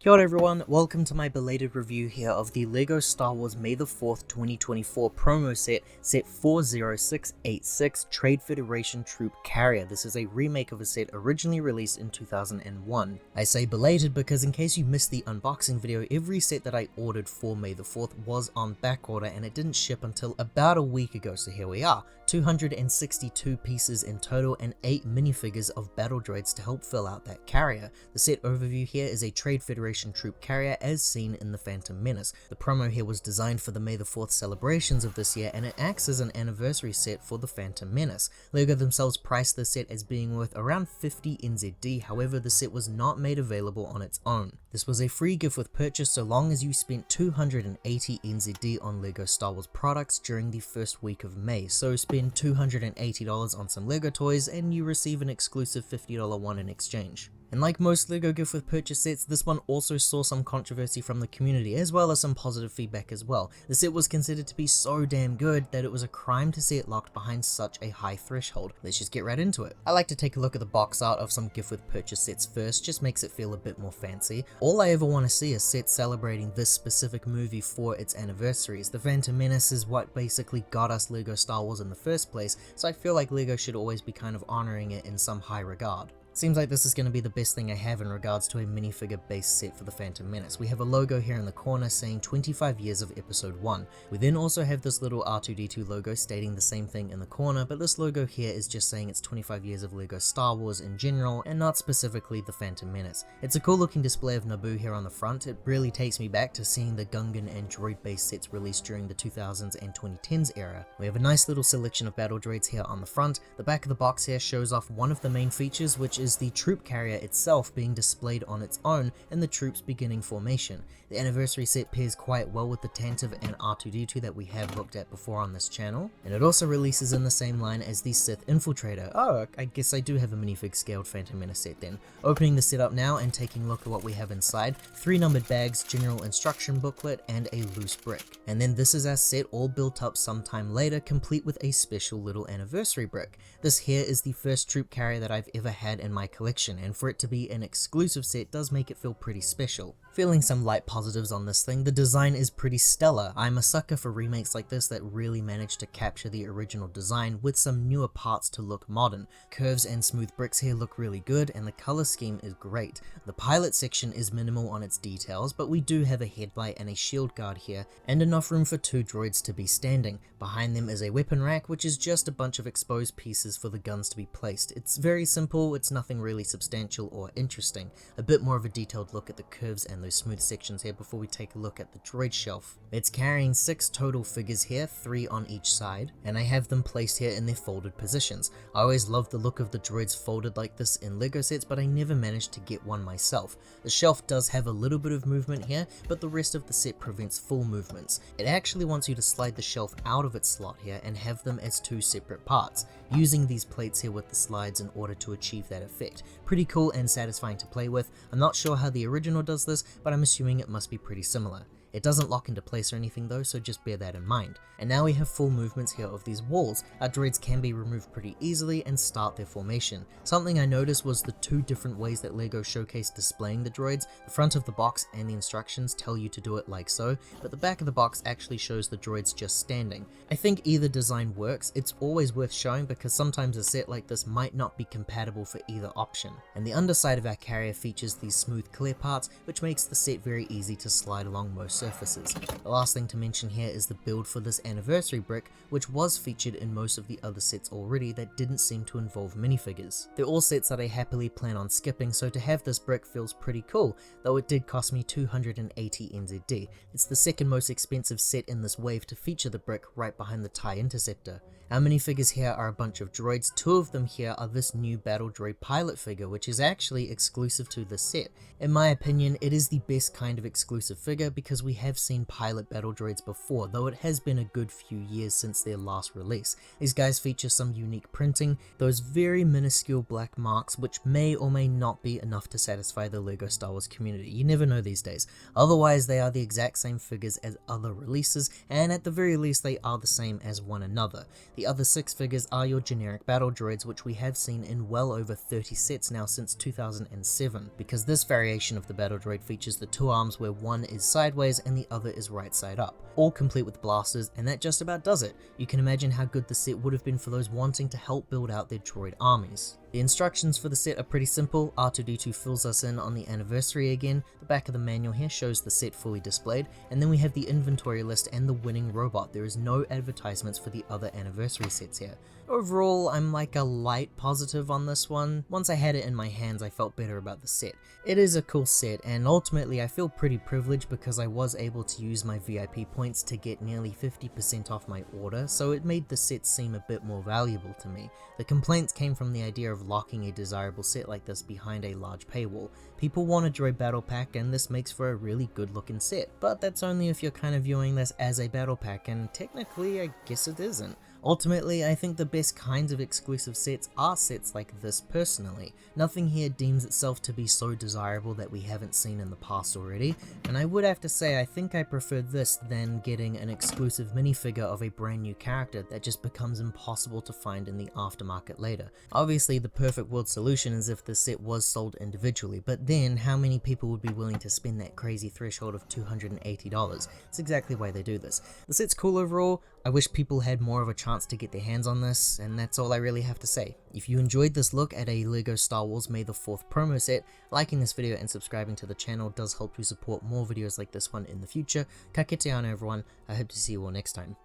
Kia ora everyone, welcome to my belated review here of the LEGO Star Wars May the 4th 2024 promo set 40686 Trade Federation Troop Carrier. This is a remake of a set originally released in 2001. I say belated because in case you missed the unboxing video, every set that I ordered for May the 4th was on back order and it didn't ship until about a week ago, so here we are. 262 pieces in total and 8 minifigures of battle droids to help fill out that carrier. The set overview here is a Trade Federation Troop Carrier as seen in the Phantom Menace. The promo here was designed for the May the 4th celebrations of this year and it acts as an anniversary set for the Phantom Menace. LEGO themselves priced the set as being worth around 50 NZD, however the set was not made available on its own. This was a free gift with purchase so long as you spent 280 NZD on LEGO Star Wars products during the first week of May, so spend $280 on some LEGO toys and you receive an exclusive $50 one in exchange. And like most LEGO gift with purchase sets, this one also saw some controversy from the community as well as some positive feedback as well. The set was considered to be so damn good that it was a crime to see it locked behind such a high threshold. Let's just get right into it. I like to take a look at the box art of some gift with purchase sets first, just makes it feel a bit more fancy. All I ever want to see is sets celebrating this specific movie for its anniversaries. The Phantom Menace is what basically got us LEGO Star Wars in the first place, so I feel like LEGO should always be kind of honoring it in some high regard. Seems like this is going to be the best thing I have in regards to a minifigure based set for the Phantom Menace. We have a logo here in the corner saying 25 years of episode 1. We then also have this little R2-D2 logo stating the same thing in the corner, but this logo here is just saying it's 25 years of LEGO Star Wars in general and not specifically the Phantom Menace. It's a cool looking display of Naboo here on the front. It really takes me back to seeing the Gungan and Droid based sets released during the 2000s and 2010s era. We have a nice little selection of battle droids here on the front. The back of the box here shows off one of the main features, which is the troop carrier itself being displayed on its own and the troops beginning formation. The anniversary set pairs quite well with the Tantive and R2-D2 that we have looked at before on this channel, and it also releases in the same line as the Sith Infiltrator. Oh, I guess I do have a minifig scaled Phantom Menace set then. Opening the set up now and taking a look at what we have inside: 3 numbered bags, general instruction booklet, and a loose brick. And then this is our set all built up sometime later, complete with a special little anniversary brick. This here is the first troop carrier that I've ever had in my collection, and for it to be an exclusive set does make it feel pretty special. Feeling some light positives on this thing, the design is pretty stellar. I'm a sucker for remakes like this that really manage to capture the original design with some newer parts to look modern. Curves and smooth bricks here look really good and the color scheme is great. The pilot section is minimal on its details, but we do have a headlight and a shield guard here and enough room for 2 droids to be standing. Behind them is a weapon rack, which is just a bunch of exposed pieces for the guns to be placed. It's very simple, it's nothing really substantial or interesting. A bit more of a detailed look at the curves and those smooth sections here before we take a look at the droid shelf. It's carrying 6 total figures here, 3 on each side, and I have them placed here in their folded positions. I always loved the look of the droids folded like this in LEGO sets, but I never managed to get one myself. The shelf does have a little bit of movement here, but the rest of the set prevents full movements. It actually wants you to slide the shelf out of its slot here and have them as 2 separate parts, using these plates here with the slides in order to achieve that effect. Pretty cool and satisfying to play with. I'm not sure how the original does this, but I'm assuming it must be pretty similar. It doesn't lock into place or anything though, so just bear that in mind. And now we have full movements here of these walls. Our droids can be removed pretty easily and start their formation. Something I noticed was the 2 different ways that LEGO showcased displaying the droids. The front of the box and the instructions tell you to do it like so, but the back of the box actually shows the droids just standing. I think either design works. It's always worth showing because sometimes a set like this might not be compatible for either option. And the underside of our carrier features these smooth clear parts, which makes the set very easy to slide along most surfaces. The last thing to mention here is the build for this anniversary brick, which was featured in most of the other sets already that didn't seem to involve minifigures. They're all sets that I happily plan on skipping, so to have this brick feels pretty cool, though it did cost me 280 NZD. It's the second most expensive set in this wave to feature the brick right behind the TIE Interceptor. Our minifigures here are a bunch of droids. 2 of them here are this new battle droid pilot figure, which is actually exclusive to this set. In my opinion, it is the best kind of exclusive figure because we we have seen pilot battle droids before, though it has been a good few years since their last release. These guys feature some unique printing, those very minuscule black marks which may or may not be enough to satisfy the LEGO Star Wars community. You never know these days. Otherwise, they are the exact same figures as other releases, and at the very least they are the same as one another. The other 6 figures are your generic battle droids, which we have seen in well over 30 sets now since 2007, because this variation of the battle droid features the 2 arms where one is sideways and the other is right side up, all complete with blasters, and that just about does it. You can imagine how good the set would have been for those wanting to help build out their droid armies. The instructions for the set are pretty simple. R2-D2 fills us in on the anniversary again, the back of the manual here shows the set fully displayed, and then we have the inventory list and the winning robot. There is no advertisements for the other anniversary sets here. Overall, I'm like a light positive on this one. Once I had it in my hands, I felt better about the set. It is a cool set, and ultimately I feel pretty privileged because I was able to use my VIP points to get nearly 50% off my order, so it made the set seem a bit more valuable to me. The complaints came from the idea of locking a desirable set like this behind a large paywall. People want a droid battle pack, and this makes for a really good looking set, but that's only if you're kind of viewing this as a battle pack, and technically I guess it isn't. Ultimately, I think the best kinds of exclusive sets are sets like this personally. Nothing here deems itself to be so desirable that we haven't seen in the past already, and I would have to say I think I prefer this than getting an exclusive minifigure of a brand new character that just becomes impossible to find in the aftermarket later. Obviously the perfect world solution is if the set was sold individually, but then how many people would be willing to spend that crazy threshold of $280? It's exactly why they do this. The set's cool overall. I wish people had more of a chance to get their hands on this, and that's all I really have to say. If you enjoyed this look at a LEGO Star Wars May the 4th promo set, liking this video and subscribing to the channel does help to support more videos like this one in the future. Ka kite ana everyone, I hope to see you all next time.